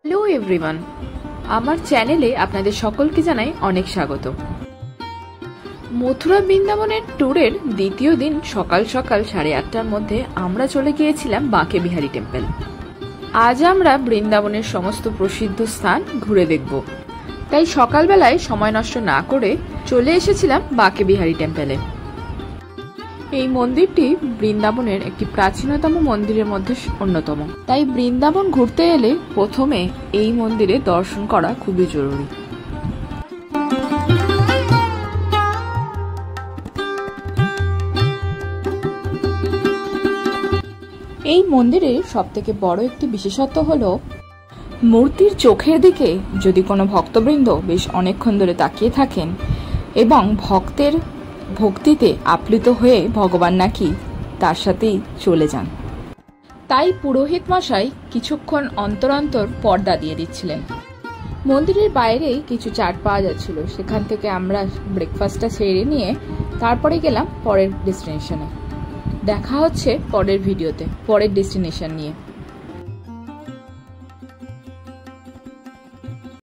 Hello everyone, আমার চ্যানেলে আপনাদের সকলকে জানাই অনেক স্বাগত। মথুরা বৃন্দাবনের ট্যুরের দ্বিতীয় দিন সকাল সকাল 8:30টার মধ্যে আমরা চলে গিয়েছিলাম বাঁকে বিহারী টেম্পল। আজ আমরা বৃন্দাবনের সমস্ত প্রসিদ্ধ স্থান ঘুরে দেখব, তাই সকালবেলায় সময় নষ্ট না করে চলে এসেছিলাম বাঁকে বিহারী টেম্পলে। এই মন্দিরটি বৃন্দাবনের একটি প্রাচীনতম মন্দিরের মধ্যে অন্যতম, তাই বৃন্দাবন ঘুরতে এলে প্রথমে এই মন্দিরে দর্শন করা খুবই জরুরি। এই মন্দিরের সবথেকে বড় একটি বিশেষত্ব হলো মূর্তির চোখের দিকে যদি কোনো ভক্তবৃন্দ বেশ অনেকক্ষণ ধরে তাকিয়ে থাকেন এবং ভক্তের ভক্তিতে আপ্লুত হয়ে ভগবান নাকি তার সাথেই চলে যান। তাই পুরোহিত মশাই কিছুক্ষণ অন্তর অন্তর পর্দা দিয়ে দিচ্ছিলেন। মন্দিরের বাইরেই কিছু চাট পাওয়া যাচ্ছিল, সেখান থেকে আমরা ব্রেকফাস্টটা সেরে নিয়ে তারপরে গেলাম পরের ডেস্টিনেশনে। দেখা হচ্ছে পরের ভিডিওতে পরের ডেস্টিনেশন নিয়ে।